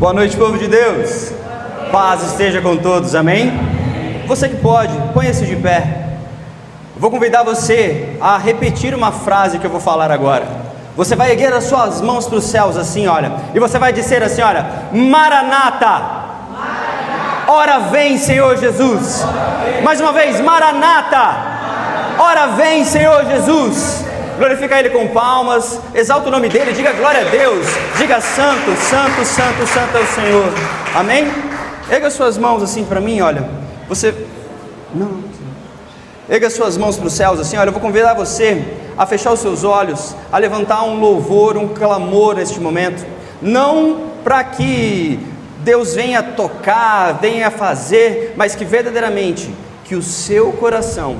Boa noite, povo de Deus. Paz esteja com todos, amém? Você que pode, ponha-se de pé. Vou convidar você a repetir uma frase que eu vou falar agora. Você vai erguer as suas mãos para os céus assim, olha, e você vai dizer assim, olha: Maranata, Maranata. Ora vem, Senhor Jesus. Mais uma vez, Maranata, ora vem, Senhor Jesus. Glorifica Ele com palmas, exalta o nome dEle, diga glória a Deus, diga santo, santo, santo, santo é o Senhor, amém? Erga suas mãos assim para mim, olha, erga suas mãos para os céus assim, olha, eu vou convidar você a fechar os seus olhos, a levantar um louvor, um clamor neste momento, não para que Deus venha tocar, venha fazer, mas que verdadeiramente, que o seu coração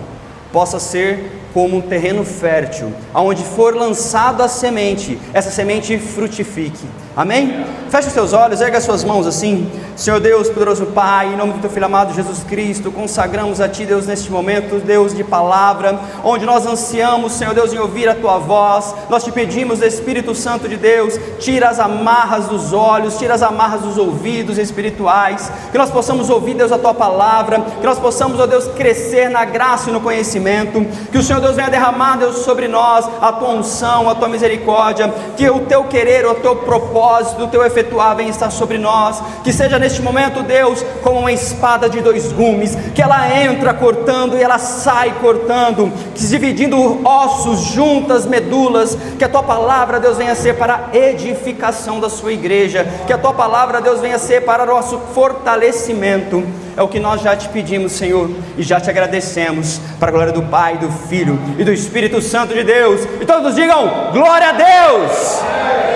possa ser como um terreno fértil, aonde for lançada a semente, essa semente frutifique, amém? Feche os seus olhos, erga as suas mãos assim. Senhor Deus, poderoso Pai, em nome do Teu Filho amado Jesus Cristo, consagramos a Ti, Deus, neste momento, Deus de palavra, onde nós ansiamos, Senhor Deus, em ouvir a Tua voz. Nós Te pedimos, Espírito Santo de Deus, tira as amarras dos olhos, tira as amarras dos ouvidos espirituais, que nós possamos ouvir, Deus, a Tua palavra, que nós possamos, ó Deus, crescer na graça e no conhecimento, que o Senhor Deus venha derramar, Deus, sobre nós a Tua unção, a Tua misericórdia, que o Teu querer, o Teu propósito, o Teu efetuar venha estar sobre nós, que seja neste momento, Deus, como uma espada de dois gumes, que ela entra cortando e ela sai cortando, que dividindo ossos, juntas, medulas, que a Tua palavra, Deus, venha ser para a edificação da Sua igreja, que a Tua palavra, Deus, venha ser para o nosso fortalecimento. É o que nós já Te pedimos, Senhor, e já Te agradecemos, para a glória do Pai, do Filho e do Espírito Santo de Deus, e todos digam, glória a Deus,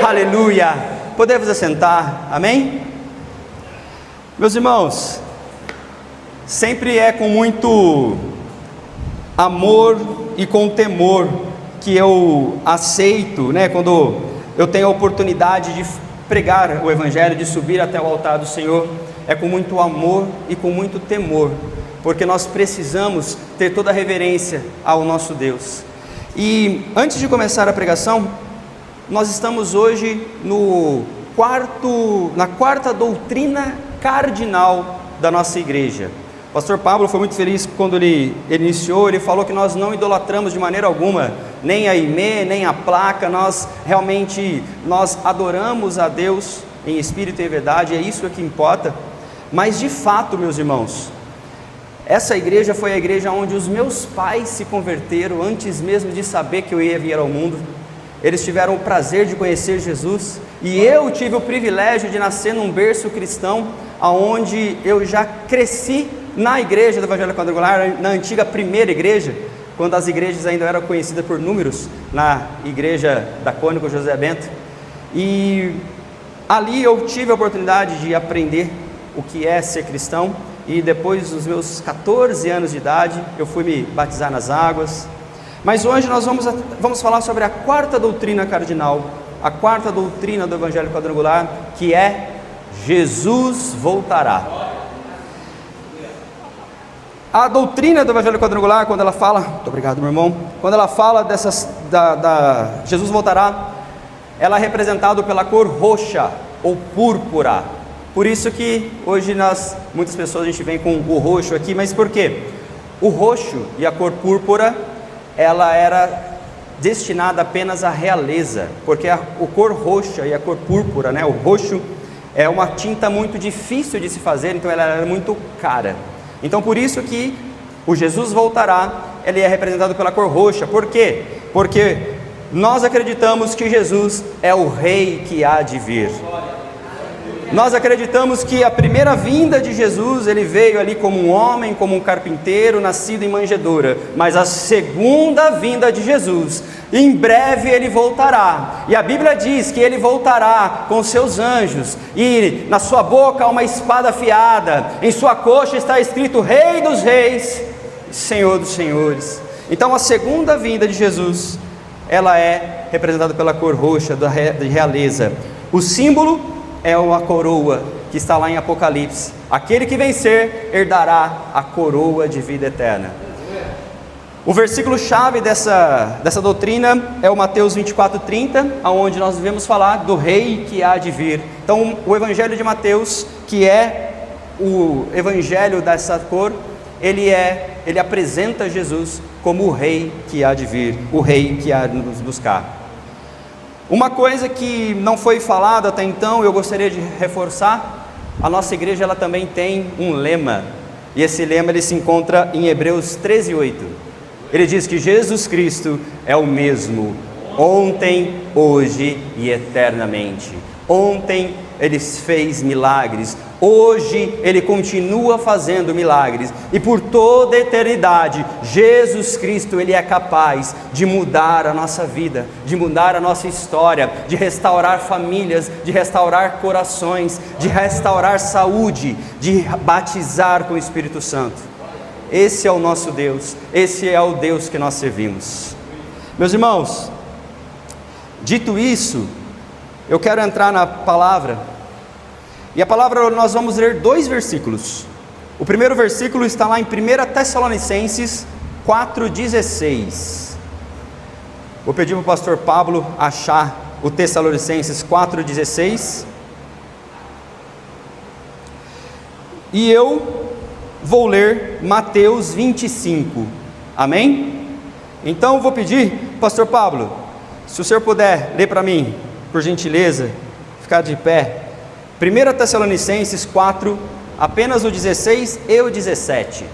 aleluia. Podemos assentar, amém? Meus irmãos, sempre é com muito amor e com temor que eu aceito, quando eu tenho a oportunidade de pregar o Evangelho, de subir até o altar do Senhor, é com muito amor e com muito temor, porque nós precisamos ter toda a reverência ao nosso Deus. E antes de começar a pregação, nós estamos hoje na quarta doutrina cardinal da nossa igreja. O pastor Pablo foi muito feliz quando ele iniciou, ele falou que nós não idolatramos de maneira alguma, nem a imê, nem a placa, nós adoramos a Deus em espírito e em verdade, é isso que importa. Mas de fato, meus irmãos, essa igreja foi a igreja onde os meus pais se converteram antes mesmo de saber que eu ia vir ao mundo. Eles tiveram o prazer de conhecer Jesus, e eu tive o privilégio de nascer num berço cristão, aonde eu já cresci na igreja do Evangelho Quadrangular, na antiga primeira igreja, quando as igrejas ainda eram conhecidas por números, na igreja da Cônigo José Bento, e ali eu tive a oportunidade de aprender o que é ser cristão, e depois dos meus 14 anos de idade, eu fui me batizar nas águas. Mas hoje nós vamos falar sobre a quarta doutrina cardinal, a quarta doutrina do Evangelho Quadrangular, que é Jesus voltará. A doutrina do Evangelho Quadrangular, quando ela fala, muito obrigado, meu irmão, quando ela fala Jesus voltará, ela é representada pela cor roxa ou púrpura. Por isso que hoje muitas pessoas a gente vem com o roxo aqui, mas por quê? O roxo e a cor púrpura, ela era destinada apenas à realeza, porque a cor roxa e a cor púrpura, o roxo é uma tinta muito difícil de se fazer, então ela era muito cara. Então por isso que o Jesus voltará, ele é representado pela cor roxa. Por quê? Porque nós acreditamos que Jesus é o Rei que há de vir. Nós acreditamos que a primeira vinda de Jesus, ele veio ali como um homem, como um carpinteiro, nascido em manjedoura, mas a segunda vinda de Jesus, em breve ele voltará, e a Bíblia diz que ele voltará com seus anjos, e na sua boca há uma espada afiada, em sua coxa está escrito Rei dos Reis, Senhor dos Senhores. Então a segunda vinda de Jesus, ela é representada pela cor roxa da realeza. O símbolo é uma coroa que está lá em Apocalipse. Aquele que vencer herdará a coroa de vida eterna. O versículo-chave dessa doutrina é o Mateus 24:30, onde nós devemos falar do rei que há de vir. Então, o Evangelho de Mateus, que é o Evangelho dessa cor, ele apresenta Jesus como o rei que há de vir, o rei que há de nos buscar. Uma coisa que não foi falada até então, eu gostaria de reforçar, a nossa igreja ela também tem um lema, e esse lema ele se encontra em Hebreus 13:8. Ele diz que Jesus Cristo é o mesmo, ontem, hoje e eternamente. Ontem Ele fez milagres, hoje Ele continua fazendo milagres, e por toda a eternidade, Jesus Cristo, Ele é capaz de mudar a nossa vida, de mudar a nossa história, de restaurar famílias, de restaurar corações, de restaurar saúde, de batizar com o Espírito Santo. Esse é o nosso Deus, esse é o Deus que nós servimos. Meus irmãos, dito isso, eu quero entrar na palavra, e a palavra nós vamos ler 2 versículos. O primeiro versículo está lá em 1 Tessalonicenses 4,16. Vou pedir para o pastor Pablo achar o Tessalonicenses 4,16. E eu vou ler Mateus 25, amém? Então vou pedir, pastor Pablo, se o senhor puder ler para mim, por gentileza, ficar de pé, 1 Tessalonicenses 4, apenas o 16 e o 17.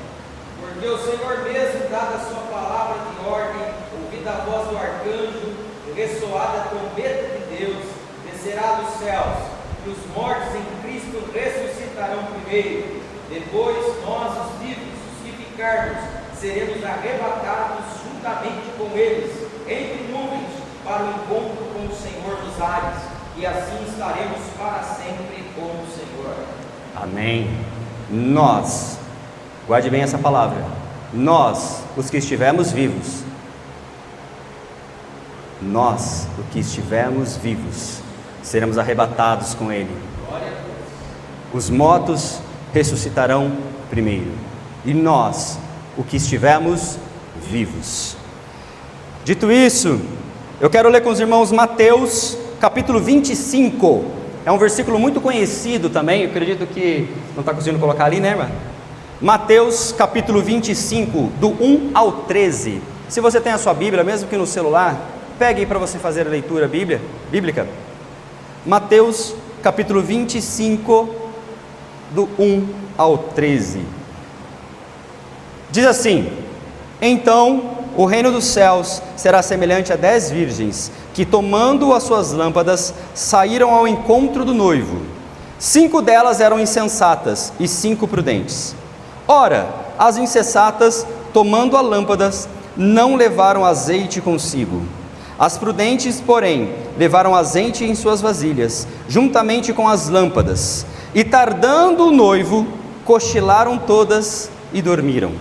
Porque o Senhor mesmo, dada a sua palavra de ordem, ouvida a voz do arcanjo, e ressoada a trombeta de Deus, descerá dos céus, e os mortos em Cristo ressuscitarão primeiro. Depois nós, os vivos, os que ficarmos, seremos arrebatados juntamente com eles, entre nuvens, para o encontro com o Senhor nos ares, e assim estaremos para sempre com o Senhor. Amém. Nós, guarde bem essa palavra, nós, os que estivermos vivos, nós, os que estivermos vivos, seremos arrebatados com Ele. Os mortos ressuscitarão primeiro, e nós, o que estivermos vivos. Dito isso, eu quero ler com os irmãos Mateus, capítulo 25, é um versículo muito conhecido também, eu acredito que não está conseguindo colocar ali, né, irmã? Mateus, capítulo 25, do 1 ao 13, se você tem a sua Bíblia, mesmo que no celular, pegue aí para você fazer a leitura bíblica, Mateus, capítulo 25, do 1 ao 13, diz assim: então o reino dos céus será semelhante a 10 virgens, que tomando as suas lâmpadas, saíram ao encontro do noivo. 5 delas eram insensatas, e 5 prudentes. Ora, as insensatas, tomando as lâmpadas, não levaram azeite consigo. As prudentes, porém, levaram azeite em suas vasilhas, juntamente com as lâmpadas. E tardando o noivo, cochilaram todas e dormiram.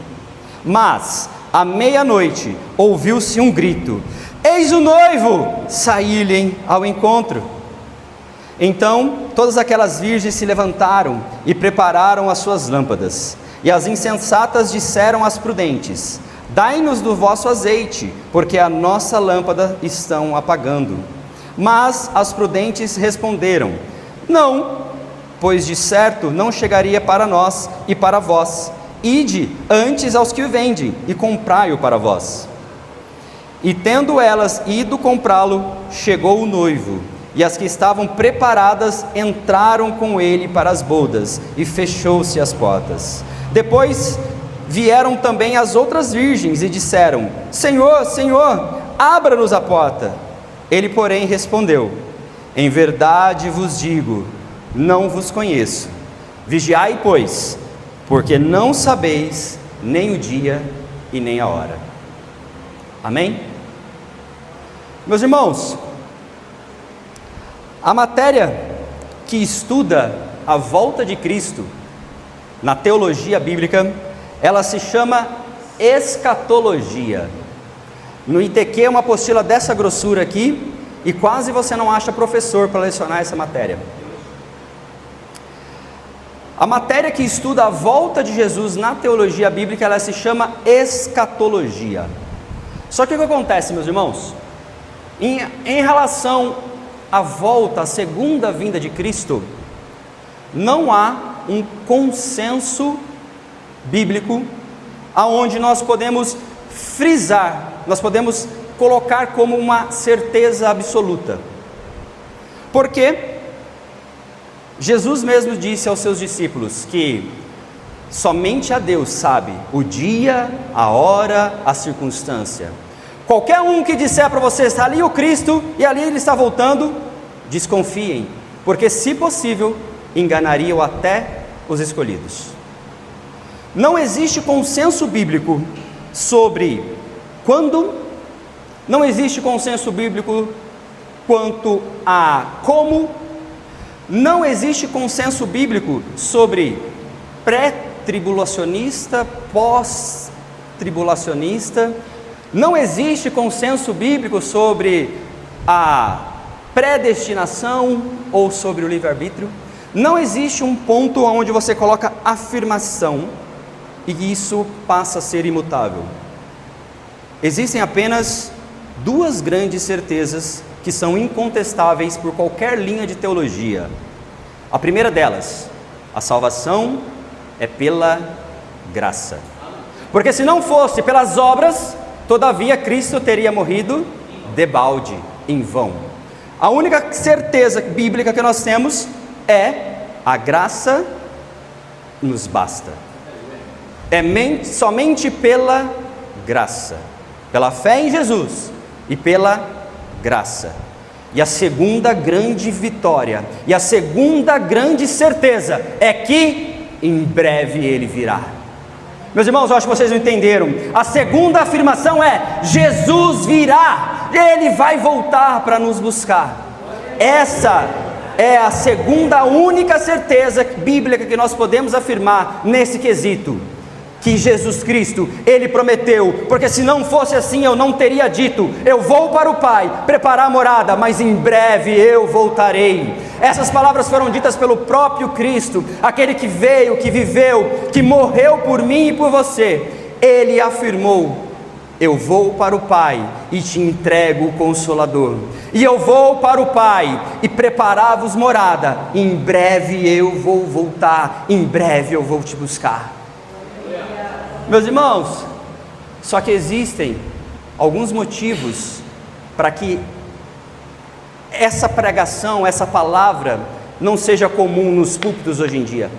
Mas, à meia-noite, ouviu-se um grito: eis o noivo, saí-lhe ao encontro. Então, todas aquelas virgens se levantaram e prepararam as suas lâmpadas. E as insensatas disseram às prudentes: dai-nos do vosso azeite, porque a nossa lâmpada estão apagando. Mas as prudentes responderam: não, pois de certo não chegaria para nós e para vós. Ide antes aos que o vendem e comprai-o para vós. E tendo elas ido comprá-lo, chegou o noivo, e as que estavam preparadas entraram com ele para as bodas, e fechou-se as portas. Depois vieram também as outras virgens e disseram: Senhor, Senhor, abra-nos a porta. Ele, porém, respondeu: em verdade vos digo, não vos conheço. Vigiai, pois, porque não sabeis nem o dia e nem a hora. Amém? Meus irmãos, a matéria que estuda a volta de Cristo na teologia bíblica, ela se chama escatologia. No ITQ é uma apostila dessa grossura aqui, e quase você não acha professor para lecionar essa matéria. A matéria que estuda a volta de Jesus na teologia bíblica, ela se chama escatologia. Só que o que acontece, meus irmãos? Em relação à volta, à segunda vinda de Cristo, não há um consenso bíblico aonde nós podemos frisar, nós podemos colocar como uma certeza absoluta. Porque Jesus mesmo disse aos seus discípulos que somente a Deus sabe o dia, a hora, a circunstância. Qualquer um que disser para você, está ali o Cristo e ali ele está voltando, desconfiem, porque se possível, enganariam até os escolhidos. Não existe consenso bíblico sobre quando, não existe consenso bíblico quanto a como, não existe consenso bíblico sobre pré-tribulacionista, pós-tribulacionista, não existe consenso bíblico sobre a predestinação ou sobre o livre-arbítrio. Não existe um ponto onde você coloca afirmação e isso passa a ser imutável. Existem apenas duas grandes certezas que são incontestáveis por qualquer linha de teologia. A primeira delas, a salvação é pela graça. Porque se não fosse pelas obras, todavia Cristo teria morrido debalde, em vão. A única certeza bíblica que nós temos é a graça nos basta. É somente pela graça, pela fé em Jesus e pela graça. E a segunda grande vitória, e a segunda grande certeza é que em breve Ele virá. Meus irmãos, eu acho que vocês não entenderam. A segunda afirmação é: Jesus virá, Ele vai voltar para nos buscar. Essa é a segunda, única certeza bíblica que nós podemos afirmar nesse quesito. Que Jesus Cristo, Ele prometeu, porque se não fosse assim eu não teria dito, eu vou para o Pai, preparar a morada, mas em breve eu voltarei. Essas palavras foram ditas pelo próprio Cristo, aquele que veio, que viveu, que morreu por mim e por você. Ele afirmou: eu vou para o Pai e te entrego o Consolador, e eu vou para o Pai e preparar-vos morada, em breve eu vou voltar, em breve eu vou te buscar. Meus irmãos, só que existem alguns motivos para que essa pregação, essa palavra não seja comum nos púlpitos hoje em dia.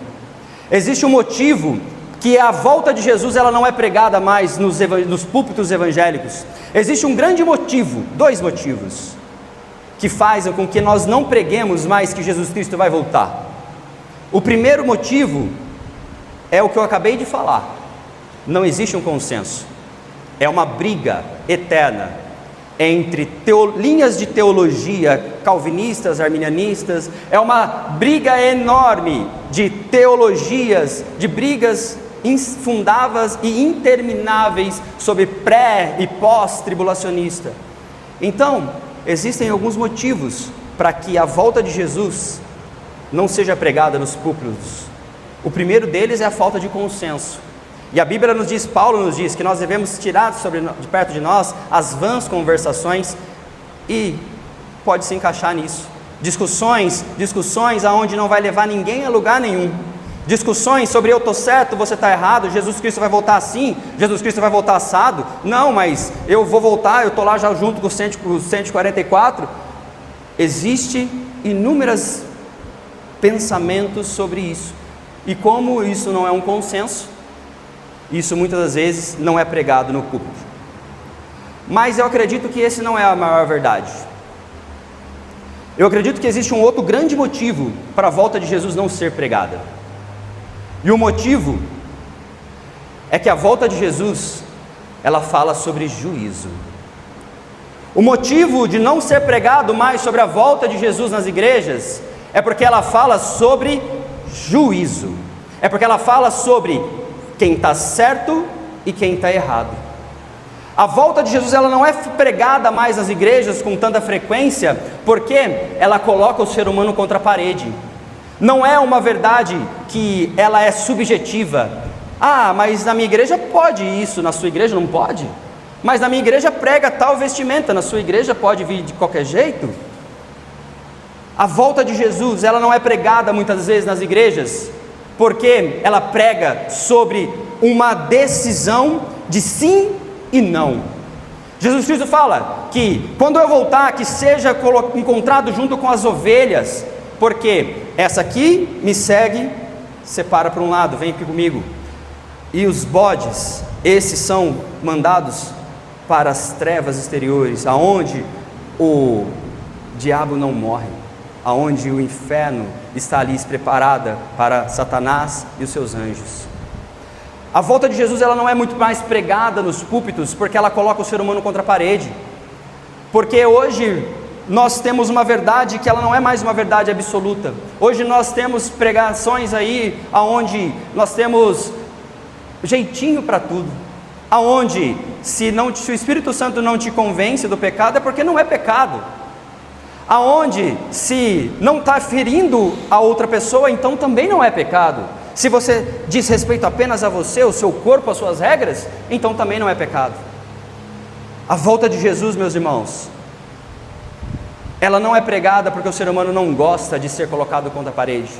Existe um motivo que a volta de Jesus ela não é pregada mais nos púlpitos evangélicos. Existe um grande motivo, dois motivos, que fazem com que nós não preguemos mais que Jesus Cristo vai voltar. O primeiro motivo é o que eu acabei de falar. Não existe um consenso, é uma briga eterna entre linhas de teologia calvinistas, arminianistas, é uma briga enorme de teologias, de brigas infundáveis e intermináveis sobre pré e pós-tribulacionista. Então, existem alguns motivos para que a volta de Jesus não seja pregada nos púlpitos. O primeiro deles é a falta de consenso. E a Bíblia nos diz, Paulo nos diz, que nós devemos tirar de perto de nós as vãs conversações, e pode se encaixar nisso. Discussões aonde não vai levar ninguém a lugar nenhum. Discussões sobre eu estou certo, você está errado, Jesus Cristo vai voltar assim, Jesus Cristo vai voltar assado. Não, mas eu vou voltar, eu estou lá já junto com os 144. Existem inúmeros pensamentos sobre isso. E como isso não é um consenso, isso muitas das vezes não é pregado no púlpito. Mas eu acredito que esse não é a maior verdade. Eu acredito que existe um outro grande motivo para a volta de Jesus não ser pregada. E o motivo é que a volta de Jesus, ela fala sobre juízo. O motivo de não ser pregado mais sobre a volta de Jesus nas igrejas é porque ela fala sobre juízo. É porque ela fala sobre quem está certo e quem está errado. A volta de Jesus ela não é pregada mais nas igrejas com tanta frequência, porque ela coloca o ser humano contra a parede. Não é uma verdade que ela é subjetiva. Ah, mas na minha igreja pode isso, na sua igreja não pode? mas na minha igreja prega tal vestimenta, na sua igreja pode vir de qualquer jeito. A volta de Jesus, ela não é pregada muitas vezes nas igrejas, porque ela prega sobre uma decisão de sim e não. Jesus Cristo fala que quando eu voltar, que seja encontrado junto com as ovelhas, porque essa aqui me segue, separa para um lado, vem aqui comigo, e os bodes, esses são mandados para as trevas exteriores, aonde o diabo não morre, aonde o inferno está ali preparada para Satanás e os seus anjos. A volta de Jesus, ela não é muito mais pregada nos púlpitos, porque ela coloca o ser humano contra a parede, porque hoje nós temos uma verdade que ela não é mais uma verdade absoluta. Hoje nós temos pregações aí, aonde nós temos jeitinho para tudo, aonde se o Espírito Santo não te convence do pecado, é porque não é pecado, aonde se não está ferindo a outra pessoa, então também não é pecado. Se você diz respeito apenas a você, o seu corpo, as suas regras, então também não é pecado. A volta de Jesus, meus irmãos, ela não é pregada porque o ser humano não gosta de ser colocado contra a parede,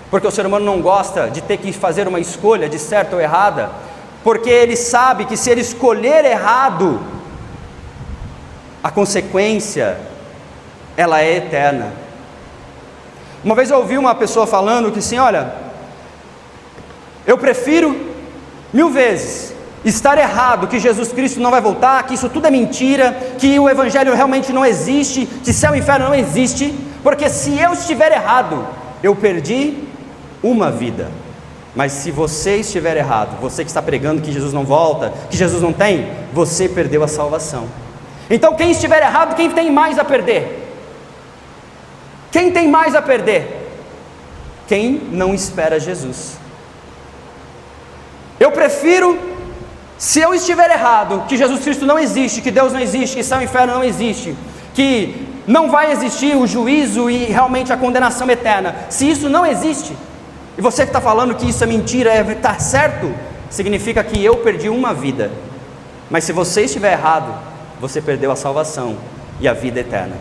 porque o ser humano não gosta de ter que fazer uma escolha de certa ou errada, porque ele sabe que se ele escolher errado, a consequência, ela é eterna. Uma vez eu ouvi uma pessoa falando que assim, olha, eu prefiro 1000 vezes estar errado, que Jesus Cristo não vai voltar, que isso tudo é mentira, que o Evangelho realmente não existe, que céu e inferno não existe, porque se eu estiver errado, eu perdi uma vida. Mas se você estiver errado, você que está pregando que Jesus não volta, que Jesus não tem, você perdeu a salvação. Então quem estiver errado, quem tem mais a perder? Quem tem mais a perder? Quem não espera Jesus. Eu prefiro, se eu estiver errado, que Jesus Cristo não existe, que Deus não existe, que céu e inferno não existe, que não vai existir o juízo e realmente a condenação eterna, se isso não existe, e você que está falando que isso é mentira, está certo, significa que eu perdi uma vida. Mas se você estiver errado, você perdeu a salvação e a vida eterna.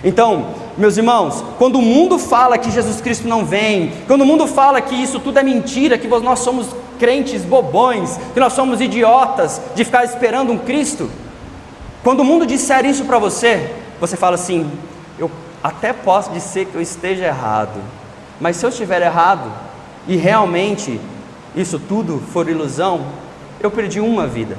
Então, meus irmãos, quando o mundo fala que Jesus Cristo não vem, quando o mundo fala que isso tudo é mentira, que nós somos crentes bobões, que nós somos idiotas de ficar esperando um Cristo, quando o mundo disser isso para você, você fala assim, eu até posso dizer que eu esteja errado, mas se eu estiver errado, e realmente isso tudo for ilusão, eu perdi uma vida,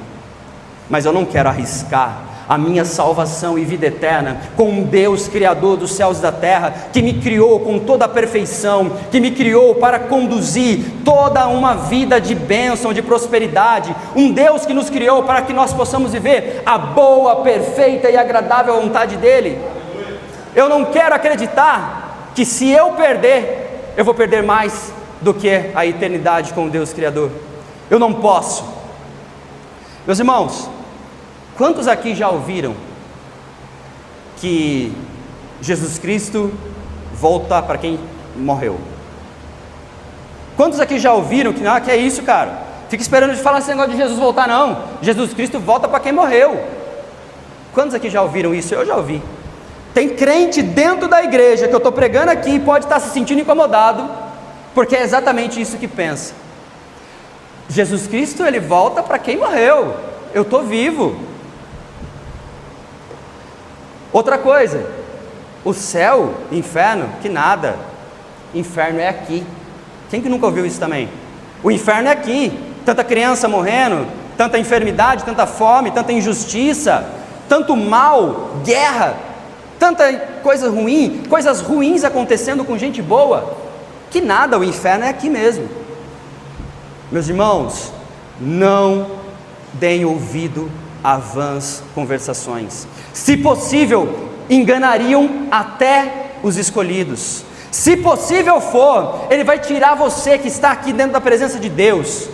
mas eu não quero arriscar a minha salvação e vida eterna com um Deus criador dos céus e da terra, que me criou com toda a perfeição, que me criou para conduzir toda uma vida de bênção, de prosperidade, um Deus que nos criou para que nós possamos viver a boa, perfeita e agradável vontade dEle. Eu não quero acreditar que se eu perder, eu vou perder mais do que a eternidade com o Deus criador. Eu não posso. Meus irmãos, quantos aqui já ouviram que Jesus Cristo volta para quem morreu? Quantos aqui já ouviram que, que é isso, cara? Fica esperando de falar esse negócio de Jesus voltar, não. Jesus Cristo volta para quem morreu. Quantos aqui já ouviram isso? Eu já ouvi. Tem crente dentro da igreja que eu estou pregando aqui e pode estar se sentindo incomodado, porque é exatamente isso que pensa. Jesus Cristo, ele volta para quem morreu. Eu estou vivo. Outra coisa, o céu, inferno, que nada, inferno é aqui. Quem que nunca ouviu isso também? O inferno é aqui, tanta criança morrendo, tanta enfermidade, tanta fome, tanta injustiça, tanto mal, guerra, tanta coisa ruim, coisas ruins acontecendo com gente boa, que nada, o inferno é aqui mesmo. Meus irmãos, não deem ouvido a vãs conversações. Se possível, enganariam até os escolhidos. Se possível for, ele vai tirar você que está aqui dentro da presença de Deus,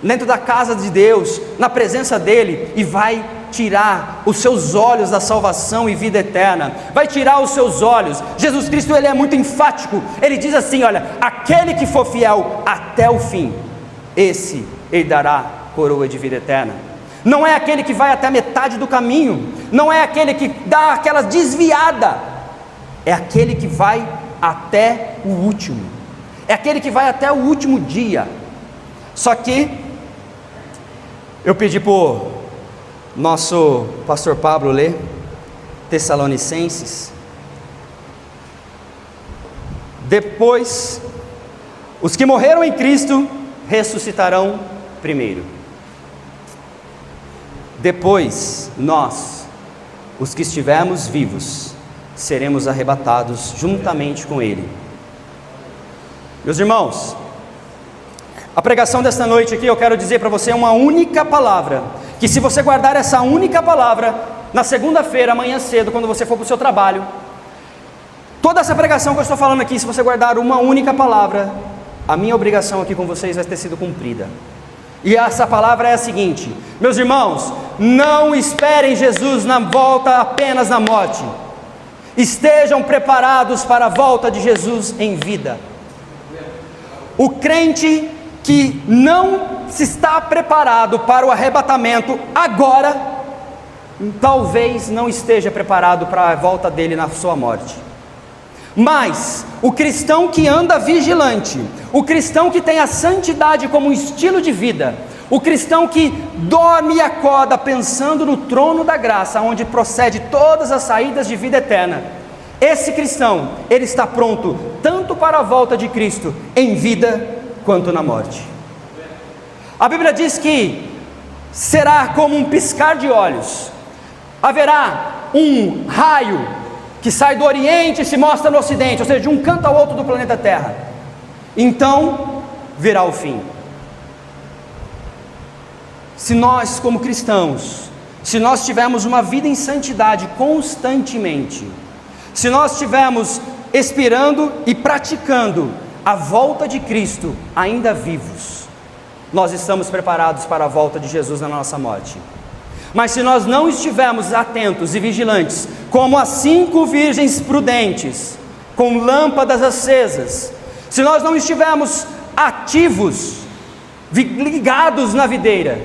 dentro da casa de Deus, na presença dele, e vai tirar os seus olhos da salvação e vida eterna, vai tirar os seus olhos. Jesus Cristo, ele é muito enfático, ele diz assim, olha, aquele que for fiel até o fim, esse ele dará coroa de vida eterna. não é aquele que vai até a metade do caminho, não é aquele que dá aquela desviada, é aquele que vai até o último, é aquele que vai até o último dia. Só que eu pedi para o nosso pastor Pablo ler Tessalonicenses. Depois, os que morreram em Cristo ressuscitarão primeiro. Depois, nós, os que estivermos vivos, seremos arrebatados juntamente com Ele. Meus irmãos, a pregação desta noite aqui, eu quero dizer para você uma única palavra, que se você guardar essa única palavra, na segunda-feira, amanhã cedo, quando você for para o seu trabalho, toda essa pregação que eu estou falando aqui, se você guardar uma única palavra, a minha obrigação aqui com vocês vai ter sido cumprida. E essa palavra é a seguinte: meus irmãos, não esperem Jesus na volta apenas na morte, estejam preparados para a volta de Jesus em vida. O crente que não se está preparado para o arrebatamento agora, talvez não esteja preparado para a volta dele na sua morte. Mas o cristão que anda vigilante, o cristão que tem a santidade como um estilo de vida, o cristão que dorme e acorda pensando no trono da graça, onde procede todas as saídas de vida eterna, esse cristão, ele está pronto tanto para a volta de Cristo em vida quanto na morte. A Bíblia diz que será como um piscar de olhos, haverá um raio que sai do Oriente e se mostra no Ocidente, ou seja, de um canto ao outro do planeta Terra. Então virá o fim. Se nós, como cristãos, se nós tivermos uma vida em santidade constantemente, se nós estivermos expirando e praticando a volta de Cristo ainda vivos, nós estamos preparados para a volta de Jesus na nossa morte. Mas se nós não estivermos atentos e vigilantes, como as 5 virgens prudentes, com lâmpadas acesas, se nós não estivermos ativos, ligados na videira,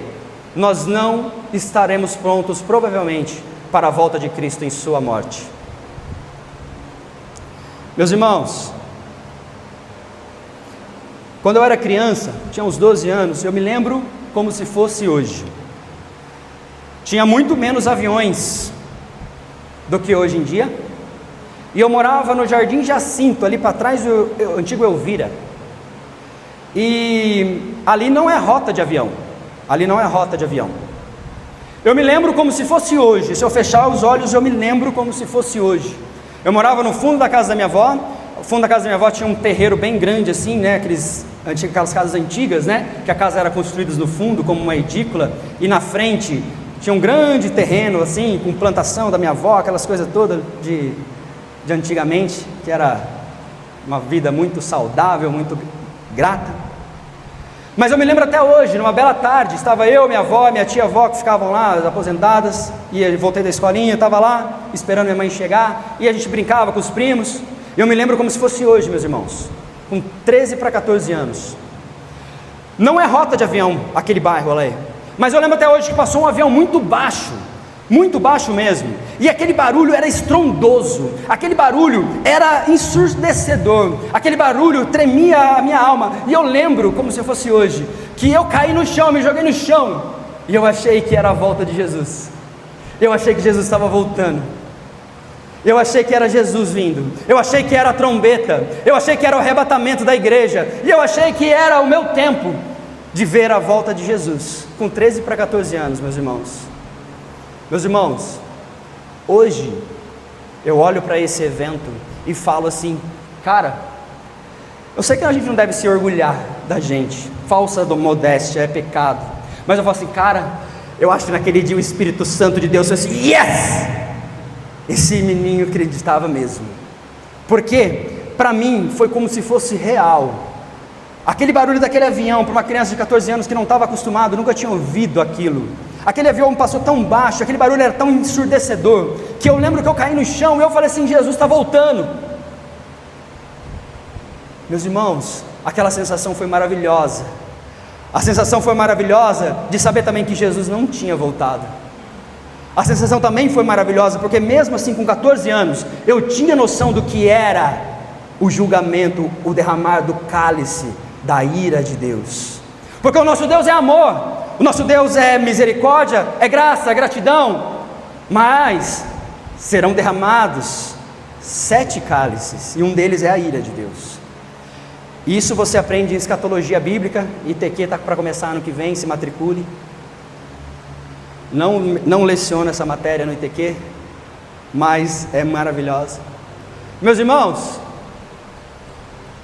nós não estaremos prontos, provavelmente, para a volta de Cristo em sua morte. Meus irmãos, quando eu era criança, tinha uns 12 anos, eu me lembro como se fosse hoje. Tinha muito menos aviões do que hoje em dia, e eu morava no Jardim Jacinto, ali para trás do antigo Elvira, e ali não é rota de avião, eu me lembro como se fosse hoje. Se eu fechar os olhos, eu me lembro como se fosse hoje. Eu morava no fundo da casa da minha avó. O fundo da casa da minha avó tinha um terreiro bem grande assim, né, aquelas casas antigas, né, que a casa era construída no fundo como uma edícula, e na frente tinha um grande terreno assim, com plantação da minha avó, aquelas coisas todas de antigamente, que era uma vida muito saudável, muito grata. Mas eu me lembro até hoje, numa bela tarde, estava eu, minha avó, minha tia-avó, que ficavam lá, aposentadas, e eu voltei da escolinha, estava lá, esperando minha mãe chegar, e a gente brincava com os primos, e eu me lembro como se fosse hoje, meus irmãos, com 13 para 14 anos. Não é rota de avião, aquele bairro lá, mas eu lembro até hoje que passou um avião muito baixo mesmo, e aquele barulho era estrondoso, aquele barulho era ensurdecedor, aquele barulho tremia a minha alma, e eu lembro como se fosse hoje, que eu caí no chão, me joguei no chão, e eu achei que era a volta de Jesus, eu achei que Jesus estava voltando, eu achei que era Jesus vindo, eu achei que era a trombeta, eu achei que era o arrebatamento da igreja, e eu achei que era o meu tempo de ver a volta de Jesus, com 13 para 14 anos, meus irmãos. Meus irmãos, hoje eu olho para esse evento e falo assim, cara, eu sei que a gente não deve se orgulhar da gente, falsa modéstia é pecado, mas eu falo assim, cara, eu acho que naquele dia o Espírito Santo de Deus falou assim, yes! Esse menino acreditava mesmo, porque para mim foi como se fosse real, aquele barulho daquele avião, para uma criança de 14 anos que não estava acostumado, nunca tinha ouvido aquilo, aquele avião passou tão baixo, aquele barulho era tão ensurdecedor, que eu lembro que eu caí no chão e eu falei assim, Jesus está voltando. Meus irmãos, aquela sensação foi maravilhosa, A sensação foi maravilhosa de saber também que Jesus não tinha voltado. A sensação também foi maravilhosa, porque mesmo assim, com 14 anos, eu tinha noção do que era o julgamento, o derramar do cálice da ira de Deus. Porque o nosso Deus é amor, o nosso Deus é misericórdia, é graça, é gratidão, mas serão derramados 7 cálices, e um deles é a ira de Deus. Isso você aprende em escatologia bíblica. ITQ está para começar ano que vem, se matricule. Não leciono essa matéria no ITQ, mas é maravilhosa. Meus irmãos,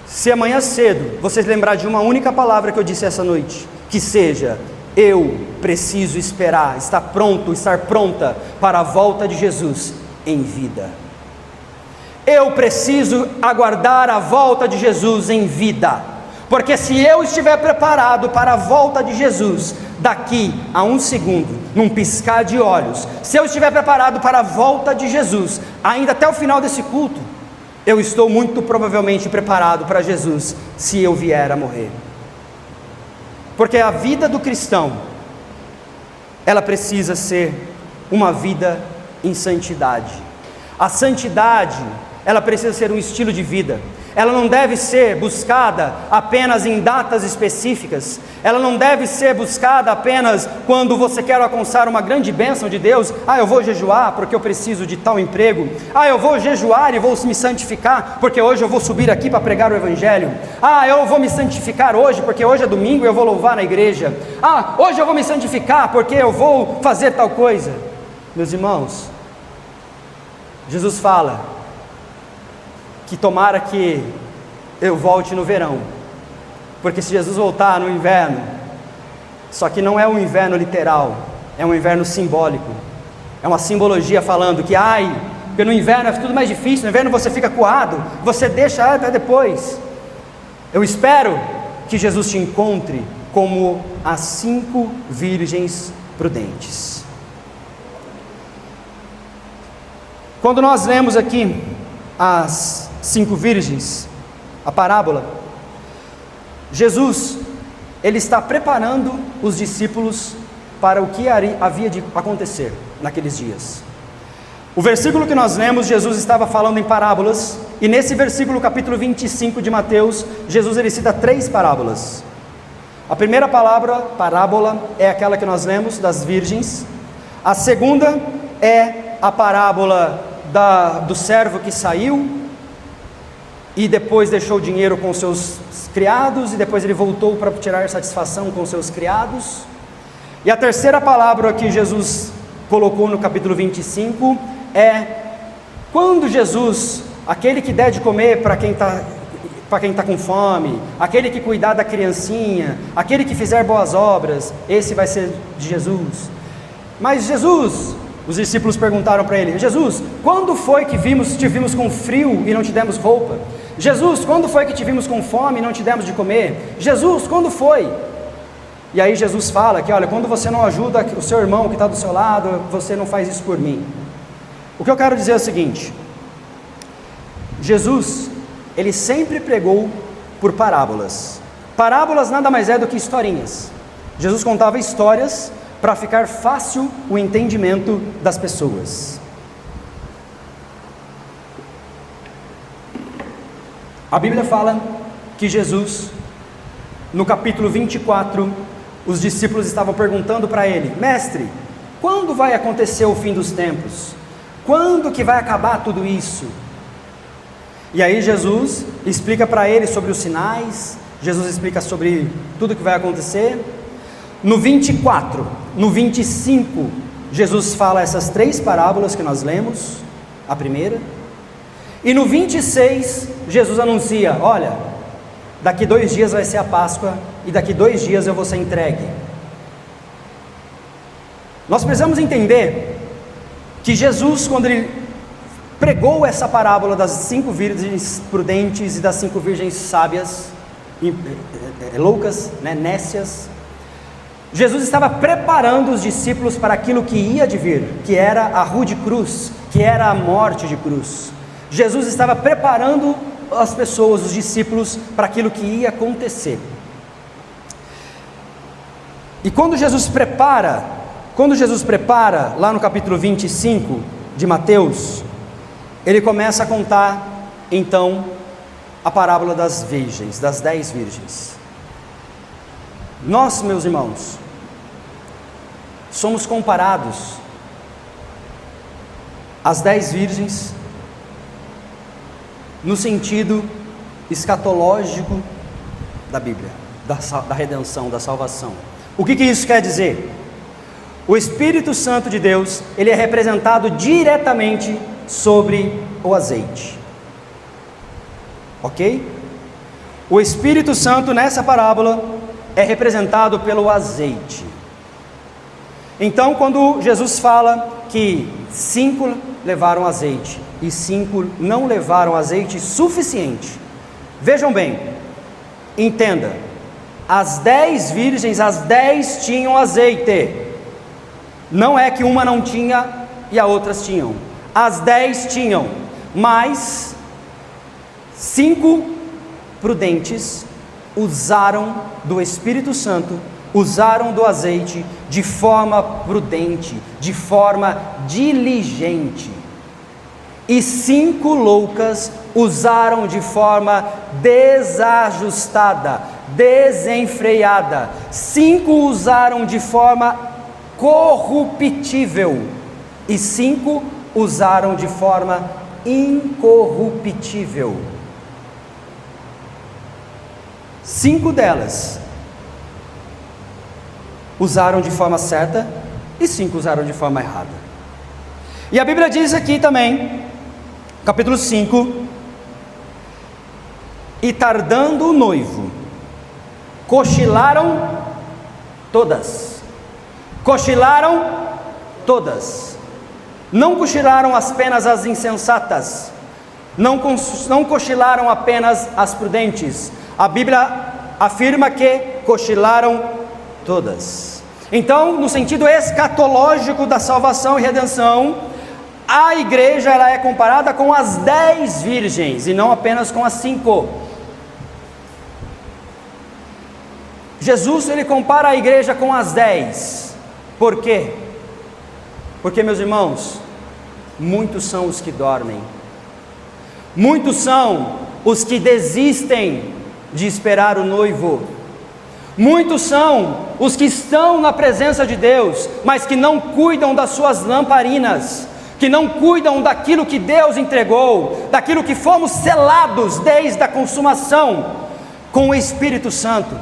se amanhã cedo vocês lembrar de uma única palavra que eu disse essa noite, que seja: eu preciso esperar, estar pronta para a volta de Jesus em vida. Eu preciso aguardar a volta de Jesus em vida, porque se eu estiver preparado para a volta de Jesus, daqui a 1 segundo, num piscar de olhos, se eu estiver preparado para a volta de Jesus, ainda até o final desse culto, eu estou muito provavelmente preparado para Jesus, se eu vier a morrer. Porque a vida do cristão, ela precisa ser uma vida em santidade. A santidade, ela precisa ser um estilo de vida. Ela não deve ser buscada apenas em datas específicas. Ela não deve ser buscada apenas quando você quer alcançar uma grande bênção de Deus. Eu vou jejuar porque eu preciso de tal emprego. Eu vou jejuar e vou me santificar porque hoje eu vou subir aqui para pregar o Evangelho. Eu vou me santificar hoje porque hoje é domingo e eu vou louvar na igreja. Hoje eu vou me santificar porque eu vou fazer tal coisa. Meus irmãos, Jesus fala que tomara que eu volte no verão, porque se Jesus voltar no inverno, só que não é um inverno literal, é um inverno simbólico, é uma simbologia falando que porque no inverno é tudo mais difícil, no inverno você fica coado, você deixa até depois. Eu espero que Jesus te encontre como as 5 virgens prudentes. Quando nós lemos aqui as 5 virgens, a parábola, Jesus, ele está preparando os discípulos para o que havia de acontecer naqueles dias. O versículo que nós lemos, Jesus estava falando em parábolas, e nesse versículo, capítulo 25 de Mateus, Jesus ele cita 3 parábolas. A primeira parábola é aquela que nós lemos, das virgens. A segunda é a parábola do servo que saiu e depois deixou o dinheiro com seus criados, e depois ele voltou para tirar satisfação com seus criados. E a terceira palavra que Jesus colocou no capítulo 25 é quando Jesus, aquele que der de comer para quem está com fome, aquele que cuidar da criancinha, aquele que fizer boas obras, esse vai ser de Jesus. Mas Jesus, os discípulos perguntaram para ele: Jesus, quando foi que te vimos com frio e não te demos roupa? Jesus, quando foi que te vimos com fome e não te demos de comer? Jesus, quando foi? E aí Jesus fala que, olha, quando você não ajuda o seu irmão que está do seu lado, você não faz isso por mim. O que eu quero dizer é o seguinte: Jesus, ele sempre pregou por parábolas. Parábolas nada mais é do que historinhas. Jesus contava histórias para ficar fácil o entendimento das pessoas. A Bíblia fala que Jesus, no capítulo 24, os discípulos estavam perguntando para ele: mestre, quando vai acontecer o fim dos tempos? Quando que vai acabar tudo isso? E aí Jesus explica para eles sobre os sinais, Jesus explica sobre tudo que vai acontecer. No 24, no 25, Jesus fala essas 3 parábolas que nós lemos, a primeira. E no 26, Jesus anuncia: olha, daqui 2 dias vai ser a Páscoa, e daqui 2 dias eu vou ser entregue. Nós precisamos entender que Jesus, quando ele pregou essa parábola das 5 virgens prudentes e das 5 virgens sábias, loucas, nécias, Jesus estava preparando os discípulos para aquilo que ia de vir, que era a rude cruz, que era a morte de cruz. Jesus estava preparando as pessoas, os discípulos, para aquilo que ia acontecer. E quando Jesus prepara, lá no capítulo 25 de Mateus, ele começa a contar, então, a parábola das virgens, das 10 virgens. Nós, meus irmãos, somos comparados às 10 virgens no sentido escatológico da Bíblia, da redenção, da salvação. O que isso quer dizer? O Espírito Santo de Deus, ele é representado diretamente sobre o azeite, ok? O Espírito Santo nessa parábola é representado pelo azeite. Então, quando Jesus fala que 5 levaram azeite e 5 não levaram azeite suficiente, vejam bem, entenda, as 10 virgens, as 10 tinham azeite, não é que uma não tinha e as outras tinham, as 10 tinham, mas 5 prudentes usaram do Espírito Santo, usaram do azeite de forma prudente, de forma diligente, e 5 loucas usaram de forma desajustada, desenfreada. 5 usaram de forma corruptível e 5 usaram de forma incorruptível. 5 delas usaram de forma certa e 5 usaram de forma errada. E a Bíblia diz aqui também, capítulo 5: e tardando o noivo, cochilaram todas. Cochilaram todas. Não cochilaram apenas as insensatas, não cochilaram apenas as prudentes. A Bíblia afirma que cochilaram todas. Então, no sentido escatológico da salvação e redenção, a igreja ela é comparada com as 10 virgens e não apenas com as 5. Jesus ele compara a igreja com as 10. Por quê? Porque, meus irmãos, muitos são os que dormem, muitos são os que desistem de esperar o noivo, muitos são os que estão na presença de Deus, mas que não cuidam das suas lamparinas, que não cuidam daquilo que Deus entregou, daquilo que fomos selados desde a consumação com o Espírito Santo.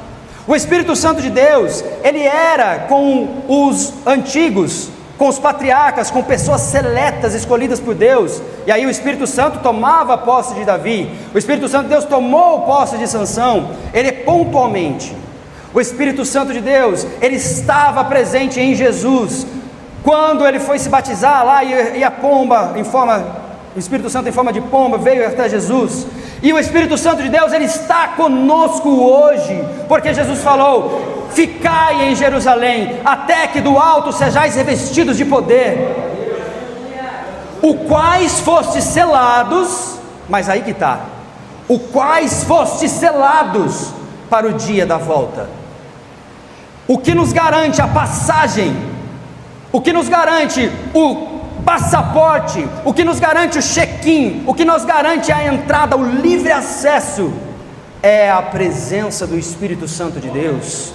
O Espírito Santo de Deus, ele era com os antigos, com os patriarcas, com pessoas seletas, escolhidas por Deus, e aí o Espírito Santo tomava posse de Davi, o Espírito Santo de Deus tomou posse de Sansão, ele pontualmente. O Espírito Santo de Deus, ele estava presente em Jesus, quando ele foi se batizar lá, e a pomba, o Espírito Santo em forma de pomba, veio até Jesus, e o Espírito Santo de Deus, ele está conosco hoje, porque Jesus falou: ficai em Jerusalém, até que do alto sejais revestidos de poder, o quais fostes selados, mas aí que está, o quais fostes selados para o dia da volta. O que nos garante a passagem, o que nos garante o passaporte, o que nos garante o check-in, o que nos garante a entrada, o livre acesso, é a presença do Espírito Santo de Deus.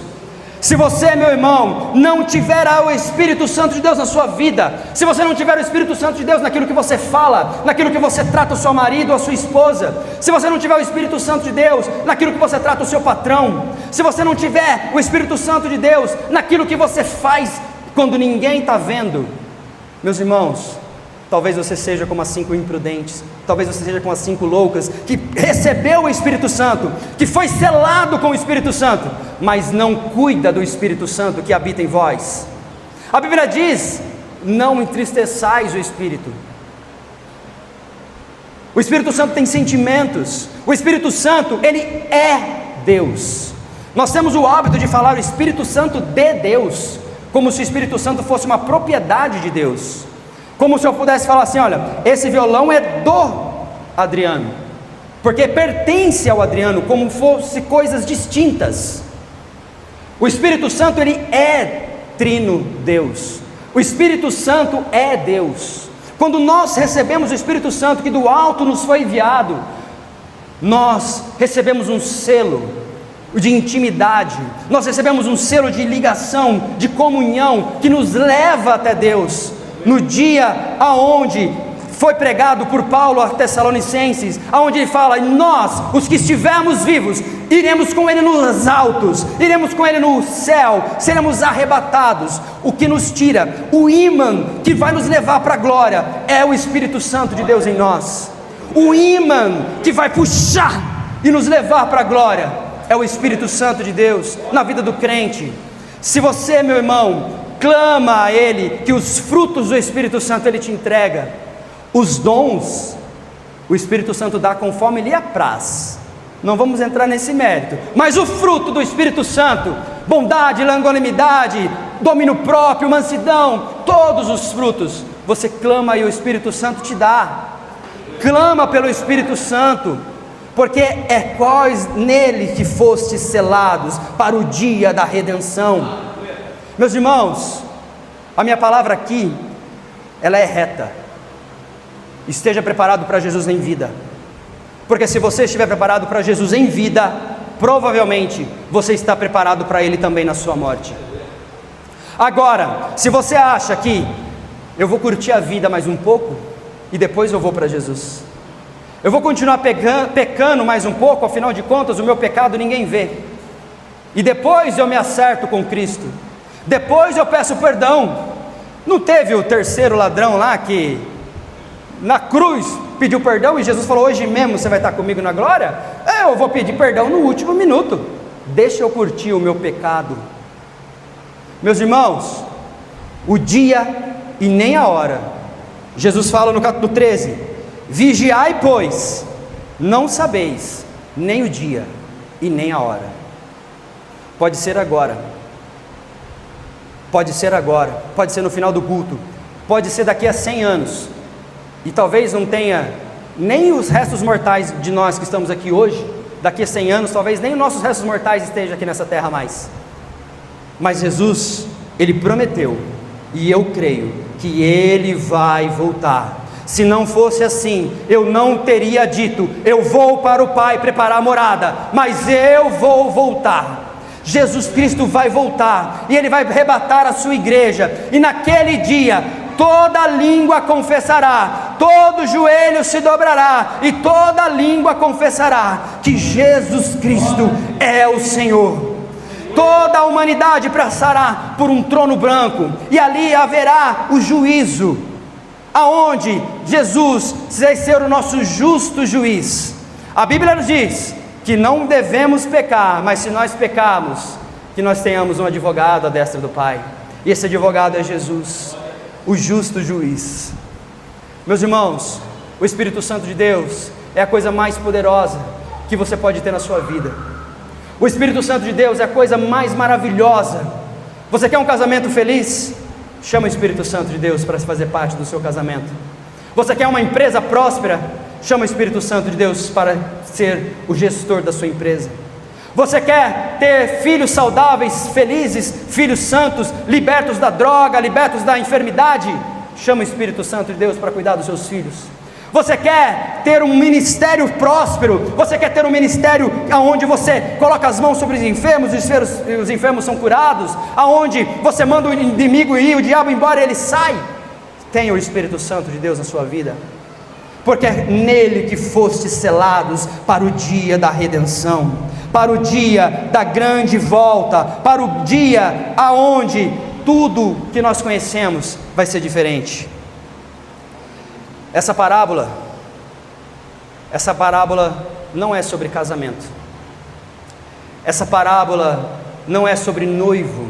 Se você, meu irmão, não tiver o Espírito Santo de Deus na sua vida, se você não tiver o Espírito Santo de Deus naquilo que você fala, naquilo que você trata o seu marido ou a sua esposa, se você não tiver o Espírito Santo de Deus naquilo que você trata o seu patrão, se você não tiver o Espírito Santo de Deus naquilo que você faz quando ninguém está vendo, meus irmãos, talvez você seja como as 5 imprudentes, talvez você seja como as 5 loucas, que recebeu o Espírito Santo, que foi selado com o Espírito Santo, mas não cuida do Espírito Santo que habita em vós. A Bíblia diz: não entristeçais o Espírito. O Espírito Santo tem sentimentos, o Espírito Santo, ele é Deus. Nós temos o hábito de falar o Espírito Santo de Deus, como se o Espírito Santo fosse uma propriedade de Deus, como se eu pudesse falar assim: olha, esse violão é do Adriano, porque pertence ao Adriano, como fosse coisas distintas. O Espírito Santo, ele é trino Deus. O Espírito Santo é Deus. Quando nós recebemos o Espírito Santo que do alto nos foi enviado, nós recebemos um selo de intimidade, nós recebemos um selo de ligação, de comunhão, que nos leva até Deus. No dia aonde foi pregado por Paulo a Tessalonicenses, aonde ele fala: nós, os que estivermos vivos, iremos com ele nos altos, iremos com ele no céu, seremos arrebatados. O que nos tira, o ímã que vai nos levar para a glória, é o Espírito Santo de Deus em nós. O ímã que vai puxar e nos levar para a glória é o Espírito Santo de Deus na vida do crente. Se você, meu irmão, clama a Ele, que os frutos do Espírito Santo Ele te entrega. Os dons, o Espírito Santo dá conforme lhe apraz. Não vamos entrar nesse mérito, mas o fruto do Espírito Santo, bondade, longanimidade, domínio próprio, mansidão, todos os frutos, você clama e o Espírito Santo te dá. Clama pelo Espírito Santo, porque é quais nele que fostes selados para o dia da redenção. Meus irmãos, a minha palavra aqui, ela é reta. Esteja preparado para Jesus em vida, porque se você estiver preparado para Jesus em vida, provavelmente você está preparado para Ele também na sua morte. Agora, se você acha que eu vou curtir a vida mais um pouco e depois eu vou para Jesus, eu vou continuar pecando mais um pouco, afinal de contas o meu pecado ninguém vê, e depois eu me acerto com Cristo, depois eu peço perdão. Não teve o terceiro ladrão lá que na cruz pediu perdão e Jesus falou: hoje mesmo você vai estar comigo na glória? Eu vou pedir perdão no último minuto, deixa eu curtir o meu pecado. Meus irmãos, o dia e nem a hora, Jesus fala no capítulo 13: vigiai, pois não sabeis nem o dia e nem a hora. Pode ser agora, pode ser agora, pode ser no final do culto, pode ser daqui a 100 anos, e talvez não tenha nem os restos mortais de nós que estamos aqui hoje. Daqui a 100 anos talvez nem os nossos restos mortais estejam aqui nessa terra mais, mas Jesus, Ele prometeu, e eu creio que Ele vai voltar. Se não fosse assim, eu não teria dito: eu vou para o Pai preparar a morada, mas eu vou voltar. Jesus Cristo vai voltar, e Ele vai arrebatar a sua igreja, e naquele dia toda língua confessará, todo joelho se dobrará, e toda língua confessará que Jesus Cristo é o Senhor. Toda a humanidade passará por um trono branco, e ali haverá o juízo, aonde Jesus vai ser o nosso justo juiz. A Bíblia nos diz que não devemos pecar, mas se nós pecarmos, que nós tenhamos um advogado à destra do Pai, e esse advogado é Jesus, o justo juiz. Meus irmãos, o Espírito Santo de Deus é a coisa mais poderosa que você pode ter na sua vida. O Espírito Santo de Deus é a coisa mais maravilhosa. Você quer um casamento feliz? Chama o Espírito Santo de Deus para fazer parte do seu casamento. Você quer uma empresa próspera? Chama o Espírito Santo de Deus para ser o gestor da sua empresa. Você quer ter filhos saudáveis, felizes, filhos santos, libertos da droga, libertos da enfermidade? Chama o Espírito Santo de Deus para cuidar dos seus filhos. Você quer ter um ministério próspero? Você quer ter um ministério onde você coloca as mãos sobre os enfermos e os enfermos são curados? Aonde você manda o inimigo ir, o diabo embora, ele sai? Tenha o Espírito Santo de Deus na sua vida, porque é nele que fostes selados para o dia da redenção, para o dia da grande volta, para o dia aonde tudo que nós conhecemos vai ser diferente. Essa parábola não é sobre casamento. Essa parábola não é sobre noivo.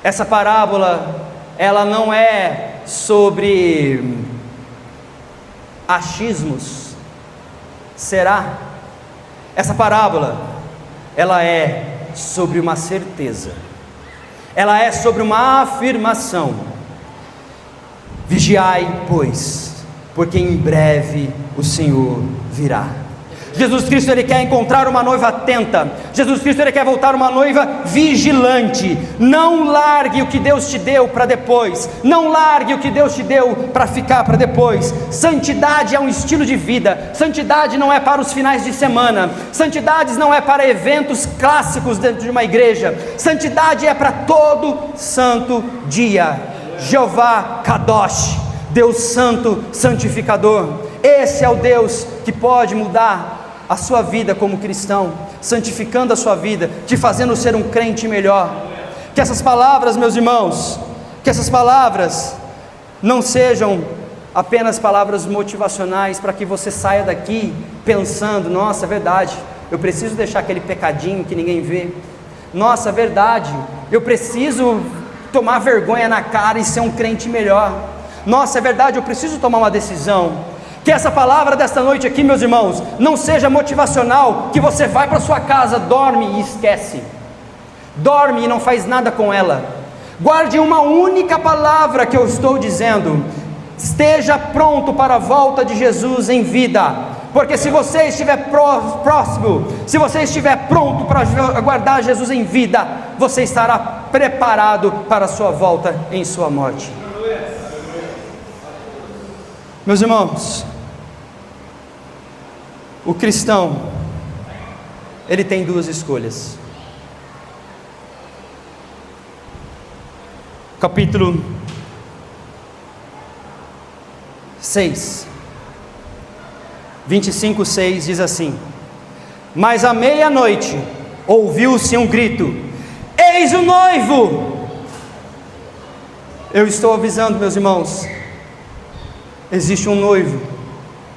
Essa parábola, ela não é sobre achismos. Será? Essa parábola, ela é sobre uma certeza. Ela é sobre uma afirmação. Vigiai, pois, porque em breve o Senhor virá. Jesus Cristo, Ele quer encontrar uma noiva atenta. Jesus Cristo, Ele quer voltar uma noiva vigilante. Não largue o que Deus te deu para depois. Não largue o que Deus te deu para ficar para depois. Santidade é um estilo de vida. Santidade não é para os finais de semana. Santidade não é para eventos clássicos dentro de uma igreja. Santidade é para todo santo dia. Jeová Kadosh, Deus Santo Santificador. Esse é o Deus que pode mudar a sua vida como cristão, santificando a sua vida, te fazendo ser um crente melhor. Que essas palavras, meus irmãos, que essas palavras não sejam apenas palavras motivacionais para que você saia daqui pensando: nossa, é verdade, eu preciso deixar aquele pecadinho que ninguém vê. Nossa, é verdade, eu preciso tomar vergonha na cara e ser um crente melhor. Nossa, é verdade, eu preciso tomar uma decisão. Que essa palavra desta noite aqui, meus irmãos, não seja motivacional, que você vai para sua casa, dorme e esquece. Dorme e não faz nada com ela. Guarde uma única palavra que eu estou dizendo: esteja pronto para a volta de Jesus em vida. Porque se você estiver próximo, se você estiver pronto para aguardar Jesus em vida, você estará preparado para a sua volta em sua morte. Meus irmãos, o cristão, ele tem duas escolhas. Capítulo 6, 25:6 diz assim: mas à meia-noite ouviu-se um grito: eis o noivo! Eu estou avisando, meus irmãos, existe um noivo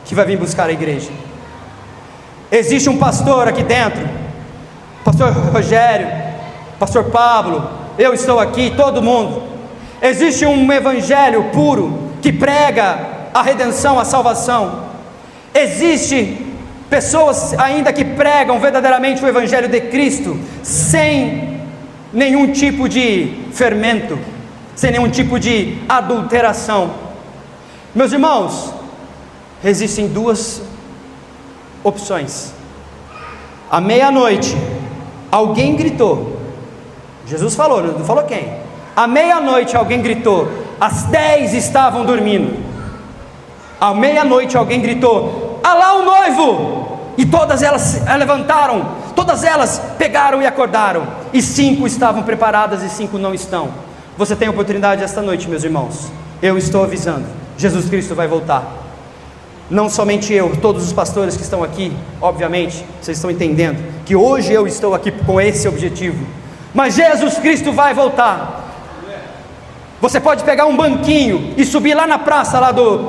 que vai vir buscar a igreja. Existe um pastor aqui dentro, pastor Rogério, pastor Pablo, eu estou aqui, todo mundo. Existe um evangelho puro que prega a redenção, a salvação. Existe pessoas ainda que pregam verdadeiramente o evangelho de Cristo, sem nenhum tipo de fermento, sem nenhum tipo de adulteração. Meus irmãos, existem duas opções. À meia-noite, alguém gritou. Jesus falou, não falou quem. À meia-noite alguém gritou. Às 10 estavam dormindo. À meia-noite alguém gritou: ah lá o noivo! E todas elas se levantaram, todas elas pegaram e acordaram. E 5 estavam preparadas e 5 não estão. Você tem oportunidade esta noite, meus irmãos. Eu estou avisando, Jesus Cristo vai voltar. Não somente eu, todos os pastores que estão aqui, obviamente, vocês estão entendendo que hoje eu estou aqui com esse objetivo, mas Jesus Cristo vai voltar. Você pode pegar um banquinho e subir lá na praça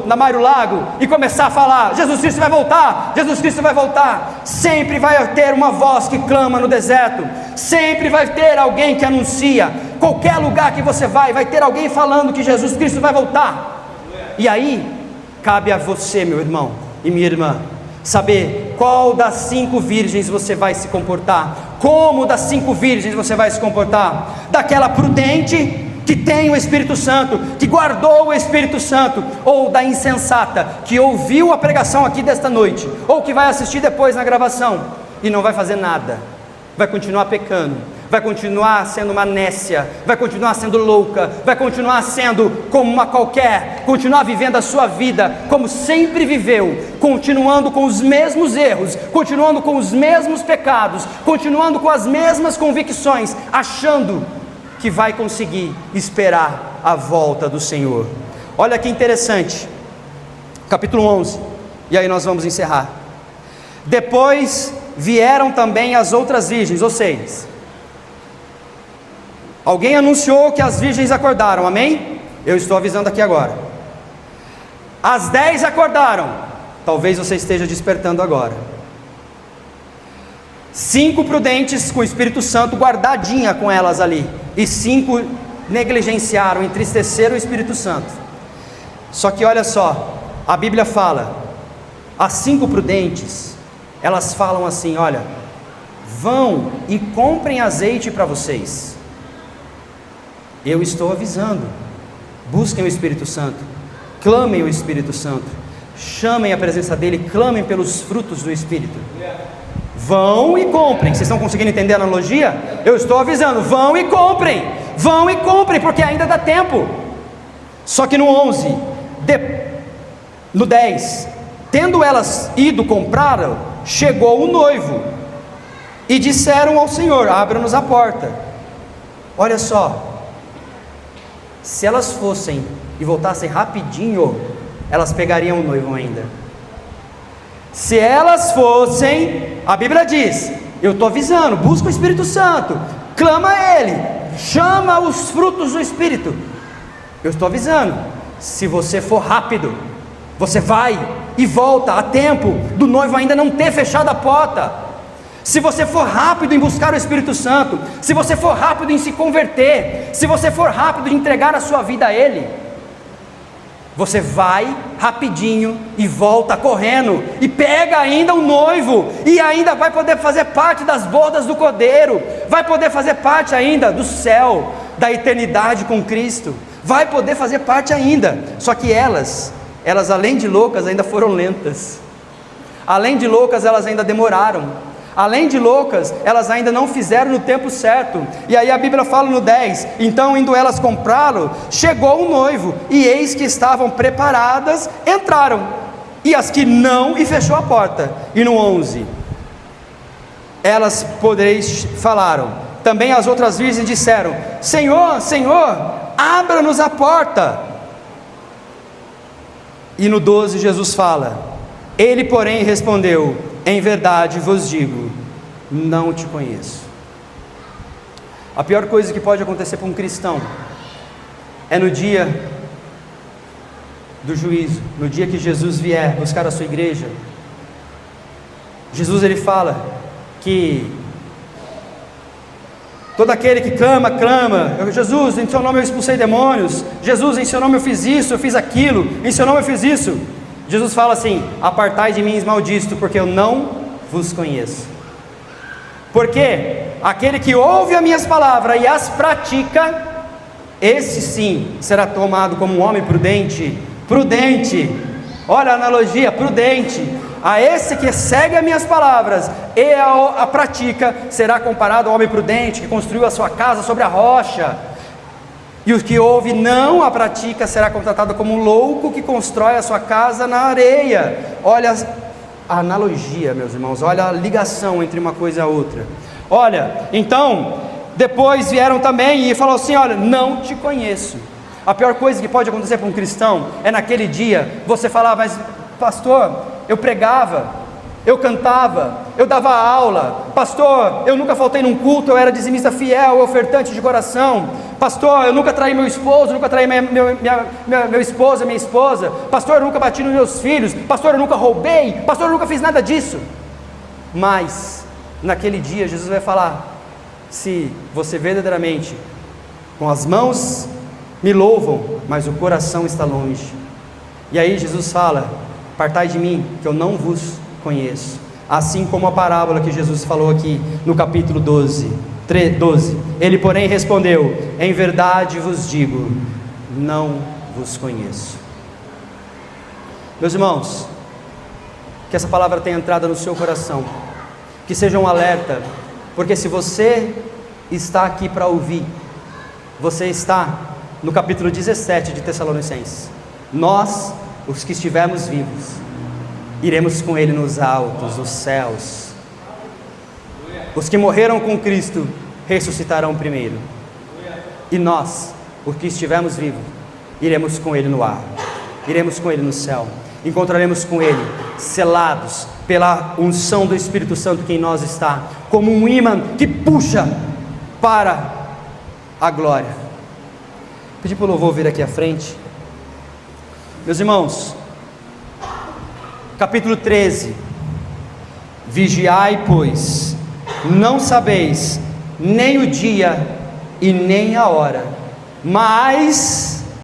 na Mário Lago e começar a falar: Jesus Cristo vai voltar, Jesus Cristo vai voltar. Sempre vai ter uma voz que clama no deserto, sempre vai ter alguém que anuncia. Qualquer lugar que você vai ter alguém falando que Jesus Cristo vai voltar. E aí cabe a você, meu irmão e minha irmã, saber qual das 5 virgens você vai se comportar. Como das 5 virgens você vai se comportar? Daquela prudente, que tem o Espírito Santo, que guardou o Espírito Santo, ou da insensata, que ouviu a pregação aqui desta noite, ou que vai assistir depois na gravação, e não vai fazer nada, vai continuar pecando, vai continuar sendo uma nécia, vai continuar sendo louca, vai continuar sendo como uma qualquer, continuar vivendo a sua vida como sempre viveu, continuando com os mesmos erros, continuando com os mesmos pecados, continuando com as mesmas convicções, achando que vai conseguir esperar a volta do Senhor. Olha que interessante, capítulo 11, e aí nós vamos encerrar. Depois vieram também as outras virgens, ou seja, alguém anunciou que as virgens acordaram, amém? Eu estou avisando aqui agora. As 10 acordaram, talvez você esteja despertando agora. 5 prudentes com o Espírito Santo guardadinha com elas ali, e 5 negligenciaram, entristeceram o Espírito Santo. Só que olha só, a Bíblia fala, as 5 prudentes, elas falam assim: olha, vão e comprem azeite para vocês. Eu estou avisando, busquem o Espírito Santo, clamem o Espírito Santo, chamem a presença dEle, clamem pelos frutos do Espírito. Vão e comprem. Vocês estão conseguindo entender a analogia? Eu estou avisando, vão e comprem, porque ainda dá tempo. Só que no 11, no 10, tendo elas ido comprar, chegou o noivo, e disseram ao Senhor: abra-nos a porta. Olha só, se elas fossem e voltassem rapidinho, elas pegariam o noivo ainda. Se elas fossem, a Bíblia diz, eu estou avisando, busca o Espírito Santo, clama a Ele, chama os frutos do Espírito. Eu estou avisando, se você for rápido, você vai e volta a tempo do noivo ainda não ter fechado a porta. Se você for rápido em buscar o Espírito Santo, se você for rápido em se converter, se você for rápido em entregar a sua vida a Ele, você vai rapidinho e volta correndo, e pega ainda o noivo, e ainda vai poder fazer parte das bodas do Cordeiro, vai poder fazer parte ainda do céu, da eternidade com Cristo, vai poder fazer parte ainda. Só que elas além de loucas ainda foram lentas, além de loucas elas ainda demoraram, além de loucas, elas ainda não fizeram no tempo certo. E aí a Bíblia fala no 10, então indo elas comprá-lo, chegou o noivo, e eis que estavam preparadas, entraram, e as que não, e fechou a porta. E no 11, elas falaram, também as outras virgens disseram: Senhor, Senhor, abra-nos a porta. E no 12 Jesus fala, ele porém respondeu: em verdade vos digo, não te conheço. A pior coisa que pode acontecer para um cristão é no dia do juízo, no dia que Jesus vier buscar a sua igreja. Jesus ele fala que todo aquele que clama, Jesus, em seu nome eu expulsei demônios, Jesus, em seu nome eu fiz isso, eu fiz aquilo, em seu nome eu fiz isso. Jesus fala assim: apartai de mim, maldito, porque eu não vos conheço. Porque aquele que ouve as minhas palavras e as pratica, esse sim será tomado como um homem prudente. Olha a analogia, prudente. A esse que segue as minhas palavras e a pratica, será comparado ao homem prudente que construiu a sua casa sobre a rocha. E o que ouve não a pratica será contratado como um louco que constrói a sua casa na areia. Olha a analogia, meus irmãos, olha a ligação entre uma coisa e a outra. Olha, então, depois vieram também e falou assim: olha, não te conheço. A pior coisa que pode acontecer para um cristão é naquele dia você falar: mas pastor, eu pregava, eu cantava, eu dava aula, pastor, eu nunca faltei num culto, eu era dizimista fiel, ofertante de coração, pastor, eu nunca traí meu esposo, nunca traí meu esposo, minha esposa, pastor, eu nunca bati nos meus filhos, pastor, eu nunca roubei, pastor, eu nunca fiz nada disso. Mas naquele dia Jesus vai falar: se você verdadeiramente com as mãos me louvam, mas o coração está longe. E aí Jesus fala: apartai de mim, que eu não vos conheço. Assim como a parábola que Jesus falou aqui no capítulo 12. Ele porém respondeu: em verdade vos digo, não vos conheço. Meus irmãos, que essa palavra tenha entrado no seu coração, que seja um alerta, porque se você está aqui para ouvir, você está no capítulo 17 de Tessalonicenses. Nós, os que estivermos vivos, iremos com Ele nos altos, nos céus. Os que morreram com Cristo ressuscitarão primeiro, e nós, os que estivermos vivos, iremos com Ele no ar, iremos com Ele no céu, encontraremos com Ele, selados pela unção do Espírito Santo que em nós está, como um ímã que puxa para a glória. Pedir para o louvor vir aqui à frente. Meus irmãos, capítulo 13, vigiai, pois não sabeis nem o dia e nem a hora, mas